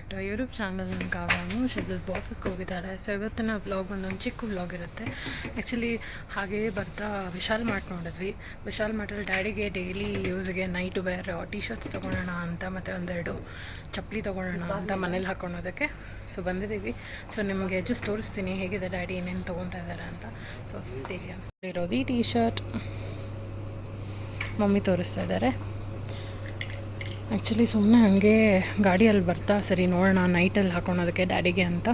Back to YouTube channel. ನನ್ನ ಕಾವ್ಯನು ಶಿಲ್ದು ಆಫೀಸ್ಗೆ ಹೋಗಿದ್ದಾರೆ. ಸೊ ಇವತ್ತಿನ ವ್ಲಾಗ್ ಒಂದೊಂದು ಚಿಕ್ಕ ವ್ಲಾಗ್ ಇರುತ್ತೆ. ಆ್ಯಕ್ಚುಲಿ ಹಾಗೇ ಬರ್ತಾ ವಿಶಾಲ್ ಮಾರ್ಟ್ ನೋಡಿದ್ವಿ. ವಿಶಾಲ್ ಮಾರ್ಟಲ್ಲಿ ಡ್ಯಾಡಿಗೆ ಡೈಲಿ ಯೂಸ್ಗೆ ನೈಟ್ ವೇರ್ ಟಿ ಶರ್ಟ್ಸ್ ತೊಗೊಳ್ಳೋಣ ಅಂತ, ಮತ್ತು ಒಂದೆರಡು ಚಪ್ಪಲಿ ತೊಗೊಳ್ಳೋಣ ಅಂತ ಮನೇಲಿ ಹಾಕ್ಕೊಳೋದಕ್ಕೆ. ಸೊ ಬಂದಿದ್ದೀವಿ. ಸೊ ನಿಮಗೆ ಜಸ್ಟ್ ತೋರಿಸ್ತೀನಿ ಹೇಗಿದೆ ಡ್ಯಾಡಿ ಏನೇನು ತೊಗೊತಾ ಇದ್ದಾರೆ ಅಂತ. ಸೊ ಸ್ಟೇಡಿಯಂ ಇರೋದು ಈ ಟಿ ಶರ್ಟ್ ಮಮ್ಮಿ ತೋರಿಸ್ತಾ ಇದ್ದಾರೆ. ಆ್ಯಕ್ಚುಲಿ ಸುಮ್ಮನೆ ಹಾಗೆ ಗಾಡಿಯಲ್ಲಿ ಬರ್ತಾ ಸರಿ ನೋಡೋಣ ನೈಟಲ್ಲಿ ಹಾಕೊಳೋದಕ್ಕೆ ಡ್ಯಾಡಿಗೆ ಅಂತ.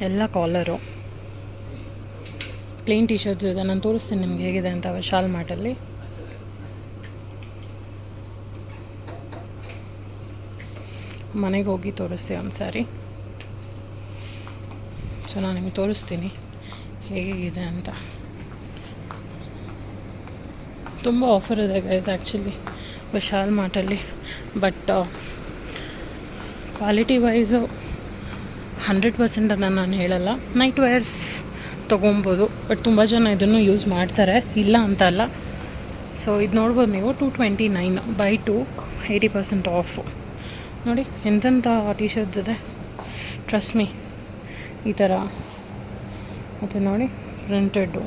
ಎಲ್ಲ ಕಾಲರು ಪ್ಲೇನ್ ಟಿ ಶರ್ಟ್ಸ್ ಇದೆ. ನಾನು ತೋರಿಸ್ತೀನಿ ನಿಮ್ಗೆ ಹೇಗಿದೆ ಅಂತ ವಿಶಾಲ್ ಮಾರ್ಟಲ್ಲಿ. ಮನೆಗೆ ಹೋಗಿ ತೋರಿಸ್ತೀವಿ ಒಂದು ಸಾರಿ. ಸೊ ನಾನು ನಿಮ್ಗೆ ತೋರಿಸ್ತೀನಿ ಹೇಗಿದೆ ಅಂತ. ತುಂಬ ಆಫರ್ ಇದೆ ಗೈಸ್ ಆ್ಯಕ್ಚುಲಿ ವಿಶಾಲ್ ಮಾರ್ಟಲ್ಲಿ. ಬಟ್ ಕ್ವಾಲಿಟಿ ವೈಸು 100% ಅದನ್ನು ನಾನು ಹೇಳಲ್ಲ. ನೈಟ್ ವೇರ್ಸ್ ತೊಗೊಬೋದು, ಬಟ್ ತುಂಬ ಜನ ಇದನ್ನು ಯೂಸ್ ಮಾಡ್ತಾರೆ, ಇಲ್ಲ ಅಂತ ಅಲ್ಲ. ಸೊ ಇದು ನೋಡ್ಬೋದು ನೀವು, 229 ಬೈ 2 80% ಆಫು. ನೋಡಿ ಎಂತೆಂಥ ಟಿ ಶರ್ಟ್ಸ್ ಇದೆ, ಟ್ರಸ್ಟ್ ಮೀ. ಈ ಥರ ಮತ್ತು ನೋಡಿ ಪ್ರಿಂಟೆಡ್ಡು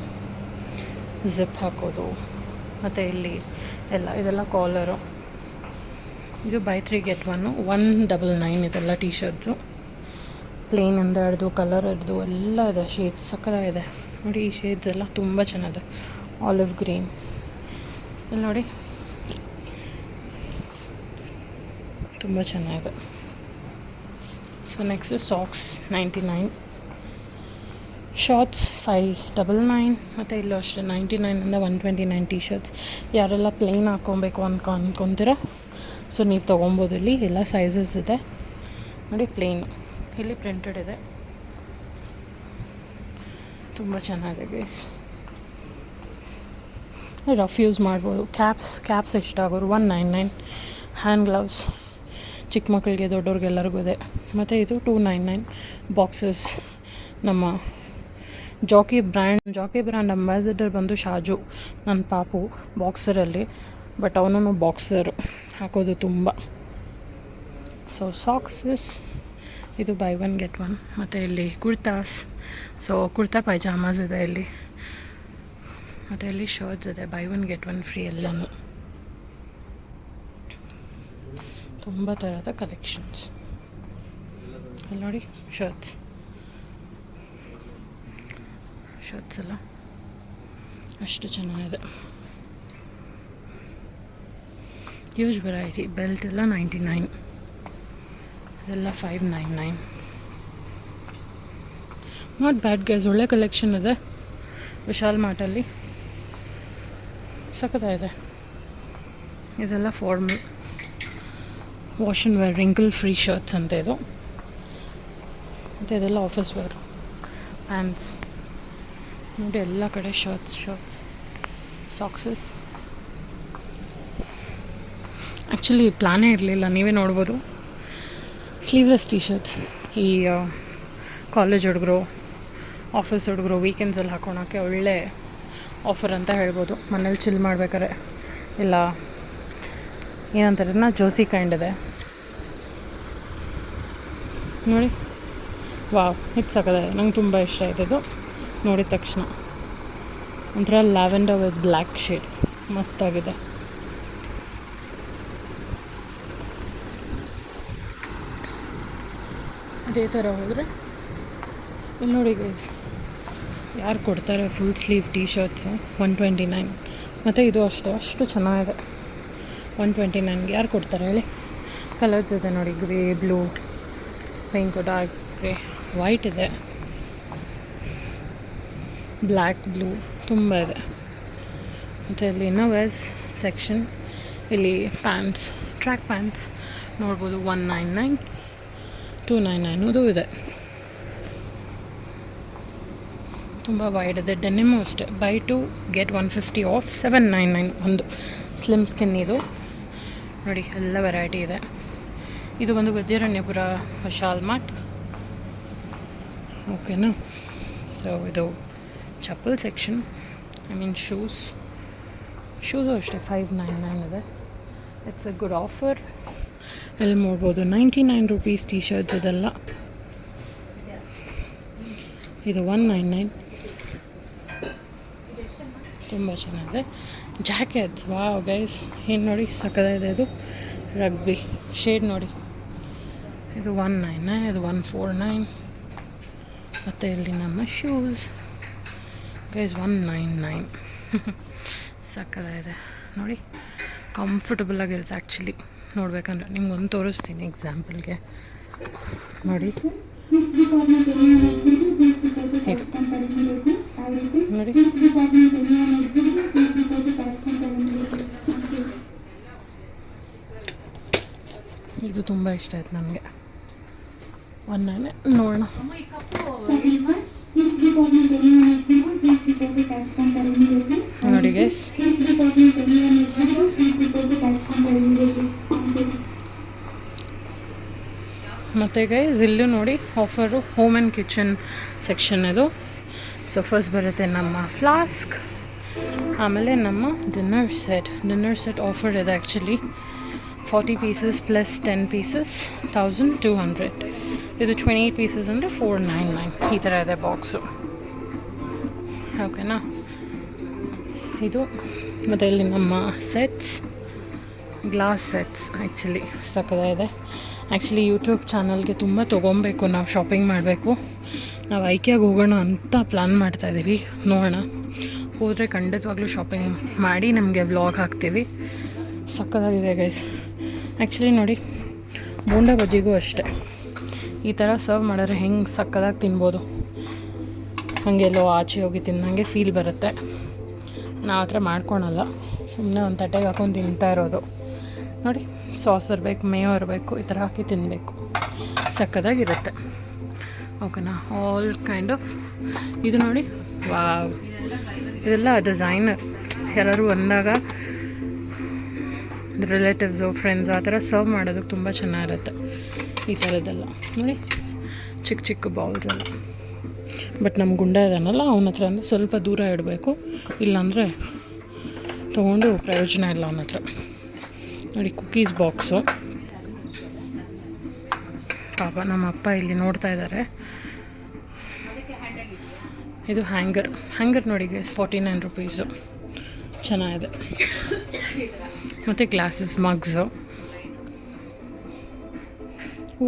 ಜಿಪ್ ಹಾಕೋದು, ಮತ್ತು ಇಲ್ಲಿ ಇದೆಲ್ಲ ಕಾಲರು. ಇದು ಬೈ 3 get 1 199. ಇದೆಲ್ಲ ಟಿ ಶರ್ಟ್ಸು ಪ್ಲೇನಿಂದ ಹಿಡ್ದು ಕಲರ್ ಹಿಡ್ದು ಎಲ್ಲ ಇದೆ. ಶೇಡ್ಸ್ ಸಕ್ಕತ್ತಾಗಿದೆ ನೋಡಿ. ಈ ಶೇಡ್ಸ್ ಎಲ್ಲ ತುಂಬ ಚೆನ್ನಾಗಿದೆ. ಆಲಿವ್ ಗ್ರೀನ್ ಇಲ್ಲಿ ನೋಡಿ, ತುಂಬ ಚೆನ್ನಾಗಿದೆ. ಸೊ ನೆಕ್ಸ್ಟ್ ಸಾಕ್ಸ್ 99, ಶಾರ್ಟ್ಸ್ 599, ಮತ್ತು ಇಲ್ಲೂ ಅಷ್ಟೇ 99ಇಂದ 129 ಟಿ ಶರ್ಟ್ಸ್. ಯಾರೆಲ್ಲ ಪ್ಲೇನ್ ಹಾಕ್ಕೊಬೇಕು ಅಂದ್ಕೊತೀರ ಸೊ ನೀವು ತೊಗೊಬೋದು. ಇಲ್ಲಿ ಎಲ್ಲ ಸೈಜಸ್ ಇದೆ ನೋಡಿ. ಪ್ಲೇನು ಇಲ್ಲಿ ಪ್ರಿಂಟೆಡ್ ಇದೆ, ತುಂಬ ಚೆನ್ನಾಗಿದೆ ಗೈಸ್. ರಫ್ ಯೂಸ್ ಮಾಡ್ಬೋದು. ಕ್ಯಾಪ್ಸ್ ಎಷ್ಟಾಗೋರು 199. ಹ್ಯಾಂಡ್ ಗ್ಲೌಸ್ ಚಿಕ್ಕ ಮಕ್ಕಳಿಗೆ ದೊಡ್ಡವ್ರಿಗೆಲ್ಲರಿಗೂ ಇದೆ. ಮತ್ತು ಇದು 299. ಬಾಕ್ಸಸ್ ನಮ್ಮ ಜಾಕಿ ಬ್ರ್ಯಾಂಡ್ ಅಂಬಾಸಿಡರ್ ಬಂದು ಶಾಜು, ನನ್ನ ಪಾಪು ಬಾಕ್ಸರಲ್ಲಿ. ಬಟ್ ಅವನು ಬಾಕ್ಸರು ಹಾಕೋದು ತುಂಬ. ಸೊ ಸಾಕ್ಸಸ್ ಇದು ಬೈ 1 get 1. ಮತ್ತು ಇಲ್ಲಿ ಕುರ್ತಾಸ್, ಸೊ ಕುರ್ತಾ ಪೈಜಾಮಾಸ್ ಇದೆ ಇಲ್ಲಿ. ಮತ್ತು ಇಲ್ಲಿ ಶರ್ಟ್ಸ್ ಇದೆ ಬೈ 1 get 1 ಫ್ರೀ ಎಲ್ಲನೂ. ತುಂಬ ಥರದ ಕಲೆಕ್ಷನ್ಸ್ ಅಲ್ಲಿ ನೋಡಿ. ಶರ್ಟ್ಸ್ ಎಲ್ಲ ಅಷ್ಟು ಚೆನ್ನಾಗಿದೆ. Huge variety. ಬೆಲ್ಟ್ ಎಲ್ಲ 99, ಇದೆಲ್ಲ 599. ನಾಟ್ ಬ್ಯಾಡ್ ಗೈಸ್, ಒಳ್ಳೆ ಕಲೆಕ್ಷನ್ ಇದೆ ವಿಶಾಲ್ ಮಾರ್ಟಲ್ಲಿ, ಸಖತ್ತಾಗಿದೆ. ಇದೆಲ್ಲ formal wash and wear wrinkle free shirts ಅಂತ ಇದು. ಮತ್ತು ಇದೆಲ್ಲ ಆಫೀಸ್ ವೇರ್ ಪ್ಯಾಂಟ್ಸ್ ನೋಡಿ. ಎಲ್ಲ ಕಡೆ ಶರ್ಟ್ಸ್ ಸಾಕ್ಸಸ್. ಆ್ಯಕ್ಚುಲಿ ಪ್ಲಾನೇ ಇರಲಿಲ್ಲ, ನೀವೇ ನೋಡ್ಬೋದು. ಸ್ಲೀವ್ಲೆಸ್ ಟಿ ಶರ್ಟ್ಸ್ ಈ ಕಾಲೇಜ್ ಹುಡುಗರು, ಆಫೀಸ್ ಹುಡುಗರು ವೀಕೆಂಡ್ಸಲ್ಲಿ ಹಾಕೊಳೋಕ್ಕೆ ಒಳ್ಳೆ ಆಫರ್ ಅಂತ ಹೇಳ್ಬೋದು. ಮನೇಲಿ ಚಿಲ್ ಮಾಡ್ಬೇಕಾರೆ ಇಲ್ಲ ಏನಂತಾರೆ ಜೋಸಿ ಕೈಂಡ್ ಇದೆ ನೋಡಿ. ವಾವ್, ಇದು ಸಾಕದೆ. ನಂಗೆ ತುಂಬ ಇಷ್ಟ ಆಯ್ತದು ನೋಡಿದ ತಕ್ಷಣ. ಒಂಥರ ಲ್ಯಾವೆಂಡರ್ ವಿತ್ ಬ್ಲ್ಯಾಕ್ ಶೇಡ್, ಮಸ್ತಾಗಿದೆ. ಅದೇ ಥರ ಹೋದರೆ ಇಲ್ಲಿ ನೋಡಿ ಗೈಸ್, ಯಾರು ಕೊಡ್ತಾರೆ ಫುಲ್ ಸ್ಲೀವ್ ಟಿ ಶರ್ಟ್ಸು 129. ಮತ್ತು ಇದು ಅಷ್ಟು ಚೆನ್ನಾಗಿದೆ. 129ಗೆ ಯಾರು ಕೊಡ್ತಾರೆ ಹೇಳಿ. ಕಲರ್ಸ್ ಇದೆ ನೋಡಿ, grey, blue, pink, dark grey, white ಇದೆ, ಬ್ಲ್ಯಾಕ್, ಬ್ಲೂ ತುಂಬ ಇದೆ. ಮತ್ತು ಇಲ್ಲಿ ಇನ್ನೋವೇರ್ಸ್ ಸೆಕ್ಷನ್. ಇಲ್ಲಿ ಪ್ಯಾಂಟ್ಸ್, ಟ್ರ್ಯಾಕ್ ಪ್ಯಾಂಟ್ಸ್ ನೋಡ್ಬೋದು 199, 299 ಇದು ಇದೆ. ತುಂಬ ವೈಡ್ ಇದೆ. ಡೆನಿಮು ಅಷ್ಟೇ ಬೈ 2 get 150 ಆಫ್ 799. ಒಂದು ಸ್ಲಿಮ್ ಸ್ಕಿನ್ ಇದು ನೋಡಿ. ಎಲ್ಲ ವೆರೈಟಿ ಇದೆ. ಇದು ಬಂದು ವಿದ್ಯಾರಣ್ಯಪುರ ವಿಶಾಲ್ ಮಾರ್ಟ್. ಓಕೆನಾ. ಸೊ ಇದು ಚಪ್ಪಲ್ ಸೆಕ್ಷನ್, ಐ ಮೀನ್ ಶೂಸು ಅಷ್ಟೇ 599 ಇದೆ. It's A good offer. ಇಲ್ಲಿ ನೋಡ್ಬೋದು 99 ರುಪೀಸ್ ಟೀ ಶರ್ಟ್ಸ್ ಇದೆಲ್ಲ. ಇದು 199. ತುಂಬ ಚೆನ್ನಾಗಿದೆ. ಜಾಕೆಟ್ಸ್ ವಾವ್ ಗೈಸ್, ಏನು ನೋಡಿ ಸಕ್ಕದಾಗಿದೆ. ಇದು ರಗ್ಬಿ ಶೇಡ್ ನೋಡಿ. ಇದು 199, ಇದು 149. ಮತ್ತು ಇಲ್ಲಿ ನಮ್ಮ ಶೂಸ್ ಗೈಸ್ 199. ಸಕ್ಕದಾಗಿದೆ ನೋಡಿ, ಕಂಫರ್ಟಬಲ್ ಆಗಿರುತ್ತೆ ಆ್ಯಕ್ಚುಲಿ. ನೋಡ್ಬೇಕಂದ್ರೆ ನಿಮ್ಗೊಂದು ತೋರಿಸ್ತೀನಿ ಎಕ್ಸಾಂಪಲ್ಗೆ ನೋಡಿ. ಇದು ನೋಡಿ, ಇದು ತುಂಬ ಇಷ್ಟ ಆಯ್ತು ನನಗೆ. ಒಂದೇ ನೋಡೋಣ. ನೋಡಿ ಗೈಸ್, ಮತ್ತು ಗೈಸ್ ಇಲ್ಲೂ ನೋಡಿ offer. Home and kitchen section ಇದು. ಸೊ ಫಸ್ಟ್ ಬರುತ್ತೆ ನಮ್ಮ ಫ್ಲಾಸ್ಕ್, ಆಮೇಲೆ ನಮ್ಮ ಡಿನ್ನರ್ ಸೆಟ್ ಆಫರ್ ಇದೆ ಆ್ಯಕ್ಚುಲಿ. 40 pieces plus 10 pieces 1200. ಇದು 28 ಪೀಸಸ್ ಅಂದರೆ 499. ಈ ಥರ ಇದೆ ಬಾಕ್ಸು, ಓಕೆನಾ. ಇದು ಮತ್ತು ಇಲ್ಲಿ ನಮ್ಮ ಸೆಟ್ಸ್, ಗ್ಲಾಸ್ ಸೆಟ್ಸ್ ಆ್ಯಕ್ಚುಲಿ ಸಕ್ಕದಾಗಿದೆ. ಆ್ಯಕ್ಚುಲಿ ಯೂಟ್ಯೂಬ್ ಚಾನಲ್ಗೆ ತುಂಬ ತೊಗೊಬೇಕು, ನಾವು ಶಾಪಿಂಗ್ ಮಾಡಬೇಕು. ನಾವು ಐಕ್ಯಾಗೆ ಹೋಗೋಣ ಅಂತ ಪ್ಲ್ಯಾನ್ ಮಾಡ್ತಾಯಿದ್ದೀವಿ. ನೋಡೋಣ, ಹೋದರೆ ಖಂಡಿತವಾಗ್ಲೂ ಶಾಪಿಂಗ್ ಮಾಡಿ ನಮಗೆ ವ್ಲಾಗ್ ಹಾಕ್ತೀವಿ. ಸಕ್ಕದಾಗಿದೆ ಗೈಸ್. ಆ್ಯಕ್ಚುಲಿ ನೋಡಿ, ಬೋಂಡಾ ಬಜ್ಜಿಗೂ ಅಷ್ಟೇ ಈ ಥರ ಸರ್ವ್ ಮಾಡಿದ್ರೆ ಹೆಂಗೆ ಸಕ್ಕದಾಗಿ ತಿನ್ಬೋದು. ಹಾಗೆಲ್ಲೋ ಆಚೆ ಹೋಗಿ ತಿನ್ನಂಗೆ ಫೀಲ್ ಬರುತ್ತೆ. ನಾವು ಆ ಥರ ಮಾಡ್ಕೊಳಲ್ಲ, ಸುಮ್ಮನೆ ಒಂದು ತಟ್ಟೆಗೆ ಹಾಕೊಂಡು ತಿಂತಾ ಇರೋದು. ನೋಡಿ, ಸಾಸ್ ಇರಬೇಕು, ಮೇಯೋ ಇರಬೇಕು, ಈ ಥರ ಹಾಕಿ ತಿನ್ನಬೇಕು, ಸಕ್ಕದಾಗಿರುತ್ತೆ. ಓಕೆನಾ. ಆಲ್ ಕೈಂಡ್ ಆಫ್ ಇದು ನೋಡಿ, ವಾವ್, ಇದೆಲ್ಲ ಡಿಸೈನರ್. ಯಾರು ಬಂದಾಗ ರಿಲೇಟಿವ್ಸು ಫ್ರೆಂಡ್ಸು ಆ ಥರ ಸರ್ವ್ ಮಾಡೋದಕ್ಕೆ ತುಂಬ ಚೆನ್ನಾಗಿರುತ್ತೆ ಈ ಥರದ್ದೆಲ್ಲ. ನೋಡಿ, ಚಿಕ್ಕ ಚಿಕ್ಕ ಬೌಲ್ಸ್ ಎಲ್ಲ. ಬಟ್ ನಮ್ಮ ಗುಂಡ ಇದ್ದಾನಲ್ಲ, ಅವನ ಹತ್ರ ಅಂದರೆ ಸ್ವಲ್ಪ ದೂರ ಇಡಬೇಕು, ಇಲ್ಲಾಂದರೆ ತೊಗೊಂಡು ಪ್ರಯೋಜನ ಇಲ್ಲ ಅವನ ಹತ್ರ. ನೋಡಿ, ಕುಕ್ಕೀಸ್ ಬಾಕ್ಸು. ಪಾಪ ನಮ್ಮ ಅಪ್ಪ ಇಲ್ಲಿ ನೋಡ್ತಾ ಇದ್ದಾರೆ. ಇದು ಹ್ಯಾಂಗರ್ ನೋಡಿ ಗೈಸ್, 49 ರುಪೀಸು, ಚೆನ್ನಾಗಿದೆ. ಮತ್ತು ಗ್ಲಾಸಸ್, ಮಗ್ಸು.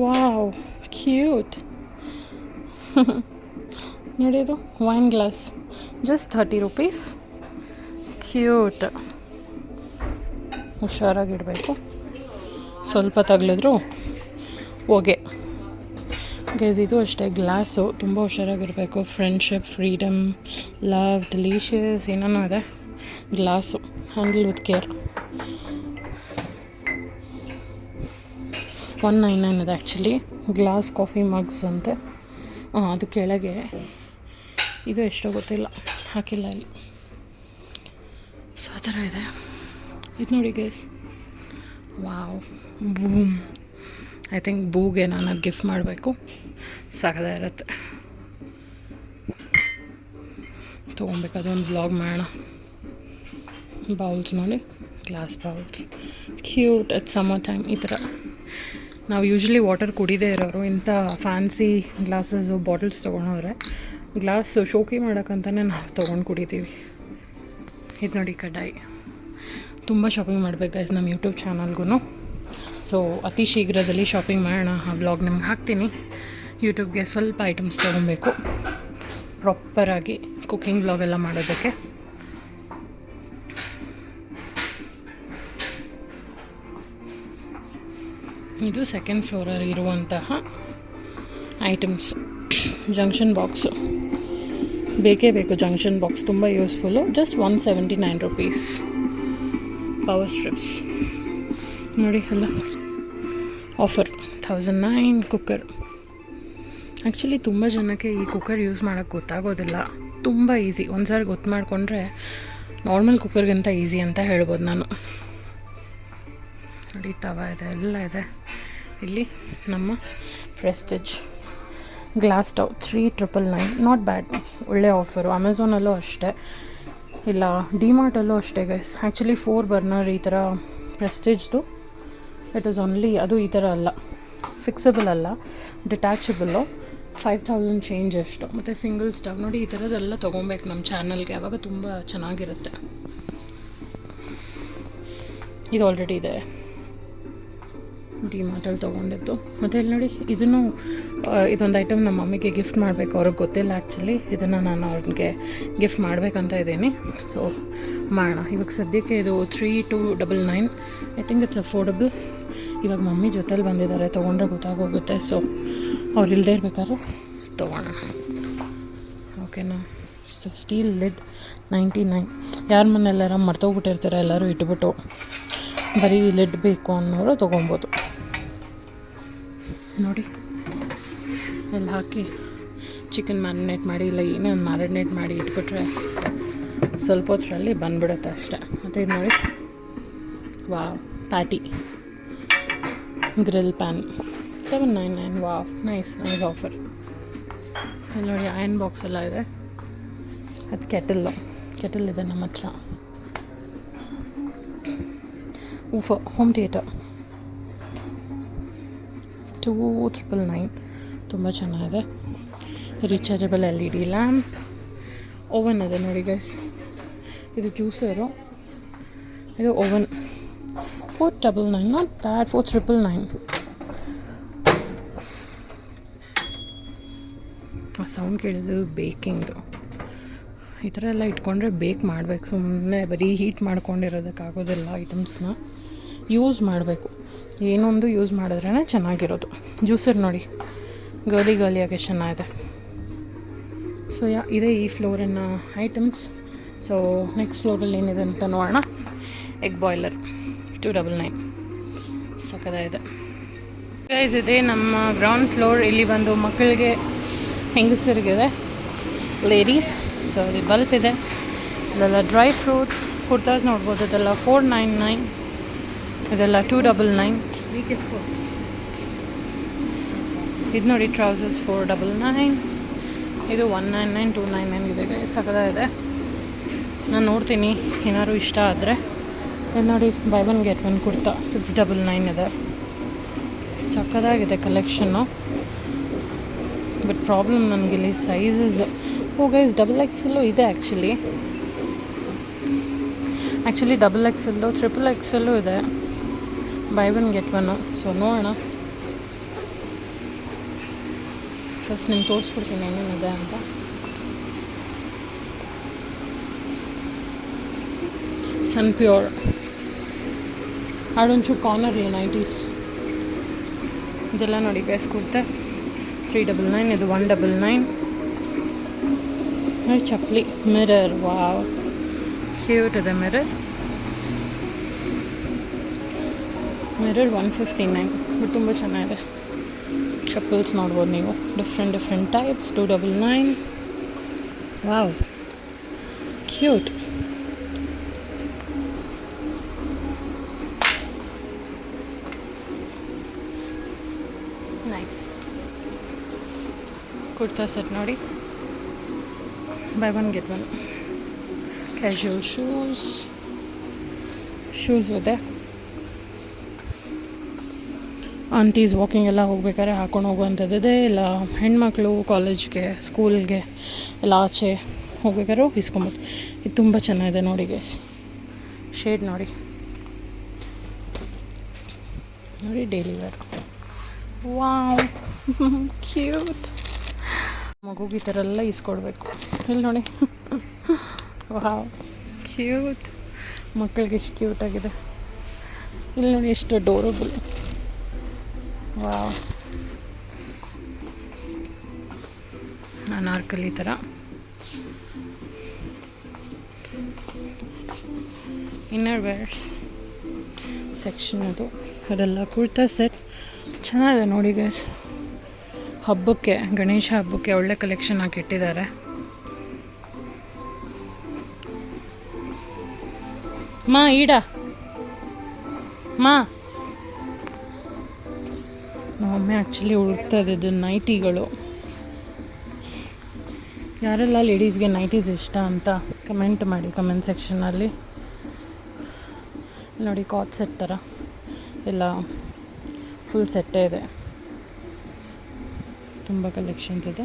Wow, cute. ನೋಡಿ, ಇದು wine glass, just 30 rupees. Cute. ಹುಷಾರಾಗಿಡಬೇಕು, ಸ್ವಲ್ಪ ತಗಲಿದ್ರು ಹೊಗೆ ಗೈಸ್. ಇದು ಅಷ್ಟೇ, ಗ್ಲಾಸು ತುಂಬ ಹುಷಾರಾಗಿರಬೇಕು. ಫ್ರೆಂಡ್ಶಿಪ್, ಫ್ರೀಡಮ್, ಲವ್, ಡೆಲಿಷಿಯಸ್ ಏನೇನೋ ಇದೆ. Glass handle with care. 199 ಇದೆ ಆ್ಯಕ್ಚುಲಿ. ಗ್ಲಾಸ್ ಕಾಫಿ ಮಗ್ಸ್ ಅಂತೆ. ಅದು ಕೆಳಗೆ ಇದು ಎಷ್ಟೋ ಗೊತ್ತಿಲ್ಲ, ಹಾಕಿಲ್ಲ ಇಲ್ಲಿ. ಸೊ ಆ ಥರ ಇದೆ. ಇದು ನೋಡಿ guys, wow, boom. I think ಬೂಗೆ ನಾನು ಅದು ಗಿಫ್ಟ್ ಮಾಡಬೇಕು, ಸಾಕದೇ ಇರುತ್ತೆ. ತೊಗೊಬೇಕು, ಅದೊಂದು ವ್ಲಾಗ್ ಮಾಡೋಣ. ಬೌಲ್ಸ್ ನೋಡಿ, glass bowls, cute. At summer time ಈ ಥರ. ನಾವು ಯೂಶ್ವಲಿ ವಾಟರ್ ಕುಡಿದೇ ಇರೋರು, ಇಂಥ ಫ್ಯಾನ್ಸಿ ಗ್ಲಾಸಸ್ಸು ಬಾಟಲ್ಸ್ ತೊಗೊಂಡೋದ್ರೆ ಗ್ಲಾಸು ಶೋಕಿ ಮಾಡೋಕ್ಕಂತಲೇ ನಾವು ತೊಗೊಂಡು ಕುಡಿತೀವಿ. ಇದು ನೋಡಿ, ಕಡಾಯಿ. ತುಂಬ ಶಾಪಿಂಗ್ ಮಾಡಬೇಕು ಗೈಸ್ ನಮ್ಮ ಯೂಟ್ಯೂಬ್ ಚಾನಲ್ಗೂ. ಸೊ ಅತಿ ಶೀಘ್ರದಲ್ಲಿ ಶಾಪಿಂಗ್ ಮಾಡೋಣ. ಆ ವ್ಲಾಗ್ ನಿಮ್ಗೆ ಹಾಕ್ತೀನಿ. ಯೂಟ್ಯೂಬ್ಗೆ ಸ್ವಲ್ಪ ಐಟಮ್ಸ್ ತೊಗೊಬೇಕು ಪ್ರಾಪರಾಗಿ ಕುಕ್ಕಿಂಗ್ ವ್ಲಾಗ್ ಎಲ್ಲ ಮಾಡೋದಕ್ಕೆ. ಇದು ಸೆಕೆಂಡ್ ಫ್ಲೋರಲ್ಲಿ ಇರುವಂತಹ ಐಟಮ್ಸ್. ಜಂಕ್ಷನ್ ಬಾಕ್ಸು ಬೇಕೇ ಬೇಕು. ಜಂಕ್ಷನ್ ಬಾಕ್ಸ್ ತುಂಬ useful. Just 179 rupees. Power strips ನೋಡಿ, ಎಲ್ಲ ಆಫರ್ 1009. ಕುಕ್ಕರ್. ಆ್ಯಕ್ಚುಲಿ ತುಂಬ ಜನಕ್ಕೆ ಈ ಕುಕ್ಕರ್ ಯೂಸ್ ಮಾಡೋಕ್ಕೆ ಗೊತ್ತಾಗೋದಿಲ್ಲ. ತುಂಬ ಈಸಿ. ಒಂದು ಸಾರಿ ಗೊತ್ತು ಮಾಡಿಕೊಂಡ್ರೆ ನಾರ್ಮಲ್ ಕುಕ್ಕರ್ಗಿಂತ ಈಸಿ ಅಂತ ಹೇಳ್ಬೋದು ನಾನು. ನೋಡಿ, ತವ ಇದೆ, ಎಲ್ಲ ಇದೆ. ಇಲ್ಲಿ ನಮ್ಮ Prestige glass stove 3999. Not bad, ಒಳ್ಳೆ ಆಫರು. ಅಮೆಝಾನಲ್ಲೂ ಅಷ್ಟೇ, ಇಲ್ಲ ಡಿಮಾರ್ಟಲ್ಲೂ ಅಷ್ಟೇ ಗೈಸ್. ಆ್ಯಕ್ಚುಲಿ 4 ಬರ್ನರ್ ಈ ಥರ ಪ್ರೆಸ್ಟೀಜ್ದು. ಇಟ್ ಈಸ್ ಓನ್ಲಿ, ಅದು ಈ ಥರ ಅಲ್ಲ, ಫಿಕ್ಸಬಲ್ ಅಲ್ಲ, ಡಿಟ್ಯಾಚಬಲ್ಲು. 5000 ಚೇಂಜ್ ಅಷ್ಟು. ಮತ್ತು ಸಿಂಗಲ್ ಸ್ಟವ್ ನೋಡಿ, ಈ ಥರದ್ದೆಲ್ಲ ತೊಗೊಬೇಕು ನಮ್ಮ ಚಾನಲ್ಗೆ, ಆವಾಗ ತುಂಬ ಚೆನ್ನಾಗಿರುತ್ತೆ. ಇದು ಆಲ್ರೆಡಿ ಇದೆ, ಡಿಮಾರ್ಟಲ್ಲಿ ತೊಗೊಂಡಿದ್ದು. ಮತ್ತು ಇಲ್ಲಿ ನೋಡಿ, ಇದೊಂದು ಐಟಮ್ ನಮ್ಮ ಮಮ್ಮಿಗೆ ಗಿಫ್ಟ್ ಮಾಡಬೇಕು, ಅವ್ರಿಗೆ ಗೊತ್ತಿಲ್ಲ ಆ್ಯಕ್ಚುಲಿ. ಇದನ್ನು ನಾನು ಅವ್ರಿಗೆ ಗಿಫ್ಟ್ ಮಾಡಬೇಕಂತ ಇದ್ದೀನಿ. ಸೊ ಮಾಡೋಣ. ಇವಾಗ ಸದ್ಯಕ್ಕೆ ಇದು 3299. I think it's affordable. ಇವಾಗ ಮಮ್ಮಿ ಜೊತೆಲಿ ಬಂದಿದ್ದಾರೆ, ತೊಗೊಂಡ್ರೆ ಗೊತ್ತಾಗೋಗುತ್ತೆ. ಸೊ ಅವ್ರು ಇಲ್ಲದೇ ಇರ್ಬೇಕಾದ್ರೆ ತೊಗೊಳ್ಳೋಣ, ಓಕೆನಾ. So steel lid 99. ಯಾರ ಮನೆಯೆಲ್ಲರ ಮರ್ತೋಗ್ಬಿಟ್ಟಿರ್ತಾರೆ, ಎಲ್ಲರೂ ಇಟ್ಬಿಟ್ಟು ಬರೀ ಲಿಡ್ ಬೇಕು ಅನ್ನೋರು ತೊಗೊಬೋದು. ನೋಡಿ, ಎಲ್ಲ ಹಾಕಿ ಚಿಕನ್ ಮ್ಯಾರಿನೇಟ್ ಮಾಡಿ, ಇಲ್ಲ ಏನೇ ಒಂದು ಮ್ಯಾರಿನೇಟ್ ಮಾಡಿ ಇಟ್ಬಿಟ್ರೆ ಸ್ವಲ್ಪ ಹೊತ್ತರಲ್ಲಿ ಬಂದ್ಬಿಡುತ್ತೆ ಅಷ್ಟೇ. ಮತ್ತು ಇದು ನೋಡಿ, wow, patty grill PAN 799. Wow, nice offer. ಇಲ್ಲಿ ನೋಡಿ, ಅಯನ್ ಬಾಕ್ಸ್ ಎಲ್ಲ ಇದೆ. ಅದು ಕೆಟಲ್ ಇದೆ ನಮ್ಮ ಹತ್ರ. Home theatre 2999. ತುಂಬ ಚೆನ್ನಾಗಿದೆ. Rechargeable LED lamp. ಓವನ್ ಇದೆ ನೋಡಿ ಗೈಸ್, ಇದು ಜ್ಯೂಸರು, ಇದು ಓವನ್ 499. Not bad. 4999. ಆ ಸೌಂಡ್ ಕೇಳಿದ್ದು ಬೇಕಿಂಗ್ದು. ಈ ಥರ ಎಲ್ಲ ಇಟ್ಕೊಂಡ್ರೆ ಬೇಕ್ ಮಾಡಬೇಕು, ಸುಮ್ಮನೆ ಬರೀ ಹೀಟ್ ಮಾಡ್ಕೊಂಡಿರೋದಕ್ಕಾಗೋದಿಲ್ಲ. ಐಟಮ್ಸ್ನ ಯೂಸ್ ಮಾಡಬೇಕು, ಏನೊಂದು ಯೂಸ್ ಮಾಡಿದ್ರೇ ಚೆನ್ನಾಗಿರೋದು. ಜ್ಯೂಸರ್ ನೋಡಿ, ಗಾಲಿಯಾಗೆ ಚೆನ್ನಾಗಿದೆ. ಸೊ ಇದೇ ಈ ಫ್ಲೋರಿನ ಐಟಮ್ಸ್. ಸೊ ನೆಕ್ಸ್ಟ್ ಫ್ಲೋರಲ್ಲಿ ಏನಿದೆ ಅಂತ ನೋಡೋಣ. Egg boiler 299. ಸಕ್ಕತ್ತಾಗಿದೆ ಗೈಸ್. ಇದೆ ನಮ್ಮ ಗ್ರೌಂಡ್ ಫ್ಲೋರ್. ಇಲ್ಲಿ ಬಂದು ಮಕ್ಕಳಿಗೆ, ಹೆಂಗಸರಿಗಿದೆ, ಲೇಡೀಸ್. ಸೊ ಇಲ್ಲಿ ಬಲ್ಪ್ ಇದೆ, ಇದೆಲ್ಲ ಡ್ರೈ ಫ್ರೂಟ್ಸ್, ಕುರ್ತಾಸ್ ನೋಡ್ಬೋದು. ಇದೆಲ್ಲ 499. ಇದೆಲ್ಲ 299. ಇದು ನೋಡಿ, ಟ್ರೌಸರ್ಸ್ 499. ಇದು 199, 299 ಇದೆ. ಸಕ್ಕತ್ತಾಗಿದೆ. ನಾನು ನೋಡ್ತೀನಿ, ಏನಾದ್ರು ಇಷ್ಟ ಆದರೆ. ಇದು ನೋಡಿ, buy one get one kurta 699 ಇದೆ. ಸಕ್ಕತ್ತಾಗಿದೆ ಕಲೆಕ್ಷನ್ನು. ಬಟ್ ಪ್ರಾಬ್ಲಮ್ ನನಗಿಲ್ಲಿ ಸೈಜಸ್. ಗೈಸ್, XXL ಇದೆ ಆ್ಯಕ್ಚುಲಿ XXL, XXL ಇದೆ. Buy one get one. So ನೋಡೋಣ. ಫಸ್ಟ್ ನಿಮ್ಗೆ ತೋರಿಸ್ಬಿಡ್ತೀನಿ ಏನೇನಿದೆ ಅಂತ. ಸನ್ ಪ್ಯೂರ್ ಅದೊಂಚೂರು ಕಾರ್ನರ್ಲಿ ನೈಟೀಸ್. ಇದೆಲ್ಲ ನೋಡಿ ಗೈಸ್, ಕುರ್ತೆ 399. ಇದು 199. ಚಪ್ಪಲಿ, ಮಿರರ್, ವಾವ್, ಕ್ಯೂಟ್ ಇದೆ ಮಿರರ್ 159. ಬಟ್ ತುಂಬ ಚೆನ್ನಾಗಿದೆ. ಚಪ್ಪಲ್ಸ್ ನೋಡ್ಬೋದು ನೀವು, different types 299. Wow, cute. Nice. Kurta set ನೋಡಿ, buy one get one. Casual shoes ಇದೆ. ಆಂಟೀಸ್ ವಾಕಿಂಗ್ ಎಲ್ಲ ಹೋಗ್ಬೇಕಾದ್ರೆ ಹಾಕೊಂಡು ಹೋಗುವಂಥದ್ದಿದೆ. ಇಲ್ಲ ಹೆಣ್ಮಕ್ಳು ಕಾಲೇಜ್ಗೆ, ಸ್ಕೂಲ್ಗೆ ಎಲ್ಲ ಆಚೆ ಹೋಗ್ಬೇಕಾದ್ರೂ ಇಸ್ಕೊಬೋದು. ಇದು ತುಂಬ ಚೆನ್ನಾಗಿದೆ ನೋಡಿ ಗೈಸ್. ಶೇಡ್ ನೋಡಿ ಡೈಲಿ ವೇರ್. Wow, cute. ಮಗುಗೆ ಈ ಥರ ಎಲ್ಲ ಇಸ್ಕೊಡ್ಬೇಕು. ಇಲ್ಲಿ ನೋಡಿ, ವಾವ್, ಕ್ಯೂಟ್. ಮಕ್ಕಳಿಗೆ ಎಷ್ಟು ಕ್ಯೂಟಾಗಿದೆ. ಇಲ್ಲಿ ನೋಡಿ, ಎಷ್ಟು ಅಡೋರಬಲ್. ವಾವ್, ಅನಾರ್ಕಲಿ ಥರ. ಇನ್ನರ್ ವೇರ್ಸ್ ಸೆಕ್ಷನ್ ಅದು. ಅದೆಲ್ಲ ಕುರ್ತಾ ಸೆಟ್ ಚೆನ್ನಾಗಿದೆ ನೋಡಿ ಗೈಸ್. ಹಬ್ಬಕ್ಕೆ, ಗಣೇಶ ಹಬ್ಬಕ್ಕೆ ಒಳ್ಳೆ ಕಲೆಕ್ಷನ್ ಹಾಕಿ ಇಟ್ಟಿದ್ದಾರೆ. ನಮ್ಮಮ್ಮೆ ಆ್ಯಕ್ಚುಲಿ ಹುಡುಕ್ತಾ ಇದ್ದಿದ್ದು ನೈಟಿಗಳು. ಯಾರೆಲ್ಲ ಲೇಡೀಸ್ಗೆ ನೈಟೀಸ್ ಇಷ್ಟ ಅಂತ ಕಮೆಂಟ್ ಮಾಡಿ ಕಮೆಂಟ್ ಸೆಕ್ಷನಲ್ಲಿ. ನೋಡಿ ಕಾಟ್ ಸೆಟ್ ಥರ ಎಲ್ಲ ಫುಲ್ ಸೆಟ್ಟೇ ಇದೆ, ತುಂಬ ಕಲೆಕ್ಷನ್ಸ್ ಇದೆ.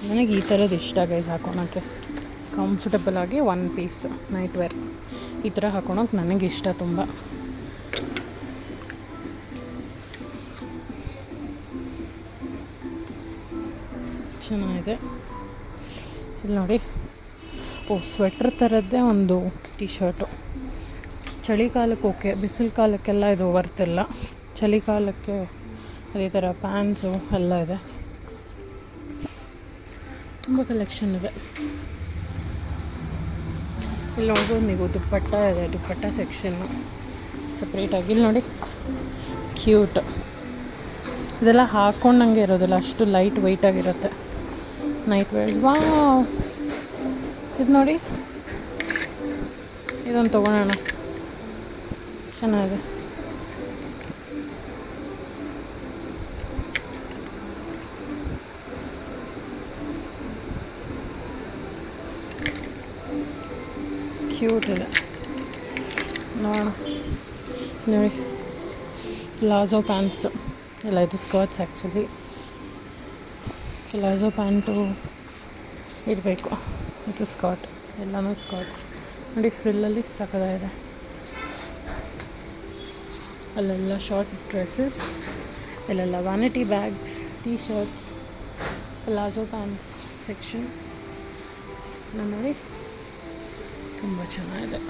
ನನಗೆ ಈ ಥರದ್ದು ಇಷ್ಟ ಗೈಸ್ ಹಾಕೊಳಕ್ಕೆ, ಕಂಫರ್ಟಬಲ್ ಆಗಿ ಒನ್ ಪೀಸ್ ನೈಟ್ ವೇರ್ ಈ ಥರ ಹಾಕೊಳಕ್ಕೆ ನನಗೆ ಇಷ್ಟ ತುಂಬ. ಚೆನ್ನಾಗಿದೆ. ಇಲ್ಲಿ ನೋಡಿ, ಸ್ವೆಟ್ರ್ ಥರದ್ದೇ ಒಂದು ಟಿ ಶರ್ಟು. ಚಳಿಗಾಲಕ್ಕೆ ಓಕೆ, ಬಿಸಿಲು ಕಾಲಕ್ಕೆಲ್ಲ ಇದು ವರ್ತಿಲ್ಲ. ಚಳಿಗಾಲಕ್ಕೆ ಅದೇ ಥರ ಪ್ಯಾಂಟ್ಸು ಎಲ್ಲ ಇದೆ, ತುಂಬ ಕಲೆಕ್ಷನ್ ಇದೆ. ಇಲ್ಲಿ ನೋಡ್ಬೋದು ನೀವು, ದುಪ್ಪಟ್ಟ ಇದೆ, ದುಪ್ಪಟ್ಟ ಸೆಕ್ಷನ್ನು ಸಪ್ರೇಟಾಗಿ. ಇಲ್ಲಿ ನೋಡಿ ಕ್ಯೂಟ್, ಇದೆಲ್ಲ ಹಾಕ್ಕೊಂಡಂಗೆ ಇರೋದಿಲ್ಲ, ಅಷ್ಟು ಲೈಟ್ ವೆಯ್ಟಾಗಿರುತ್ತೆ ನೈಟ್ ವೇರ್. ವಾವ್, ಇದು ನೋಡಿ, ಇದೊಂದು ತೊಗೊಳೋಣ, ಚೆನ್ನಾಗಿದೆ. ಕ್ಯೂಟ್ ಇದೆ ನೋಡೋಣ. ನೋಡಿ ಪ್ಲಾಜೋ ಪ್ಯಾಂಟ್ಸು ಎಲ್ಲ, ಇದು ಸ್ಕರ್ಟ್ಸ್ ಆ್ಯಕ್ಚುಲಿ. ಪ್ಲಾಜೋ ಪ್ಯಾಂಟು ಇರಬೇಕು, ಇದು ಸ್ಕರ್ಟ್, ಎಲ್ಲನೂ ಸ್ಕರ್ಟ್ಸ್ ನೋಡಿ. ಫ್ರಿಲ್ಲಲ್ಲಿ ಸಕ್ಕದಾಗಿದೆ. ಅಲ್ಲೆಲ್ಲ ಶಾರ್ಟ್ ಡ್ರೆಸ್ಸಸ್, ಅಲ್ಲೆಲ್ಲ vanity bags, T shirts, palazzo pants section ನೋಡಿ, ತುಂಬ ಚೆನ್ನಾಗಿದೆ.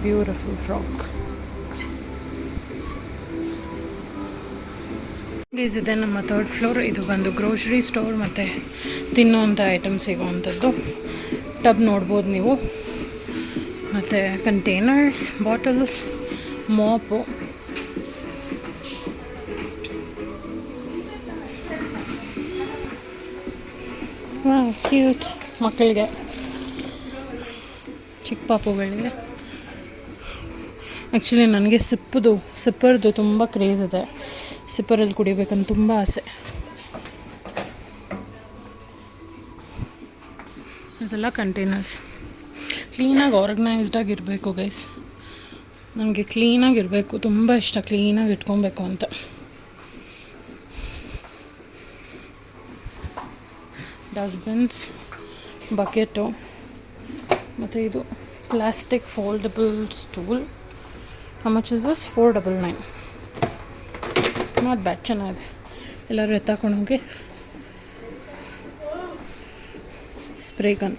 Beautiful frock. ಪ್ಲೀಸ್ ಇದೆ ನಮ್ಮ 3rd ಫ್ಲೋರ್. ಇದು ಬಂದು ಗ್ರೋಸರಿ ಸ್ಟೋರ್ ಮತ್ತು ತಿನ್ನುವಂಥ ಐಟಮ್ ಸಿಗೋವಂಥದ್ದು. ಟಬ್ ನೋಡ್ಬೋದು ನೀವು, ಮತ್ತು ಕಂಟೈನರ್ಸ್, ಬಾಟಲ್ಸ್, ಮಾಪು, ಕ್ಯೂಟ್ ಮಕ್ಕಳಿಗೆ, ಚಿಕ್ಕ ಪಾಪುಗಳಿಗೆ. ಆ್ಯಕ್ಚುಲಿ ನನಗೆ ಸಿಪ್ಪರ್ದು ತುಂಬ ಕ್ರೇಜ್ ಇದೆ, ಸಿಪ್ಪರಲ್ಲಿ ಕುಡಿಬೇಕಂತ ತುಂಬ ಆಸೆ. ಇದೆಲ್ಲ ಕಂಟೈನರ್ಸ್. ಕ್ಲೀನಾಗಿ ಆರ್ಗನೈಸ್ಡಾಗಿರಬೇಕು ಗೈಸ್, ನನಗೆ ಕ್ಲೀನಾಗಿರಬೇಕು ತುಂಬ ಇಷ್ಟ, ಕ್ಲೀನಾಗಿ ಇಟ್ಕೊಬೇಕು ಅಂತ. ಡಸ್ಟ್ಬಿನ್ಸ್, ಬಕೆಟು, ಮತ್ತು ಇದು plastic foldable stool. How much is this? 499. Not bad, ಚೆನ್ನಾಗಿದೆ. ಎಲ್ಲರೂ ಎತ್ತಾಕೊಂಡು ಹೋಗಿ. Spray gun,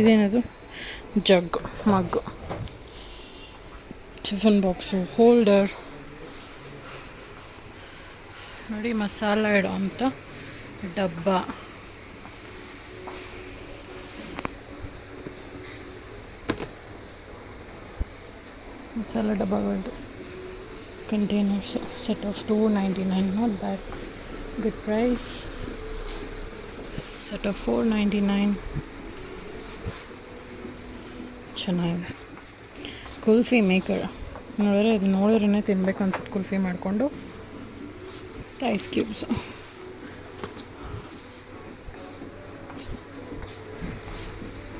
ಇದೇನದು? ಜಗ್ಗು, ಮಗ್ಗು, ಟಿಫನ್ ಬಾಕ್ಸು, ಹೋಲ್ಡರ್ ನೋಡಿ, ಮಸಾಲ ಇಡೋ ಅಂತ ಡಬ್ಬ, ಮಸಾಲ ಡಬ್ಬಗಳದ್ದು containers. Set of 299, not bad, good price. Set of 499, ಚೆನ್ನಾಗಿದೆ. ಕುಲ್ಫಿ ಮೇಕರ್ ನೋಡಿದ್ರೇ ತಿನ್ಬೇಕು ಅನ್ಸುತ್ತೆ, ಕುಲ್ಫಿ ಮಾಡಿಕೊಂಡು. ಐಸ್ ಕ್ಯೂಬ್ಸ್,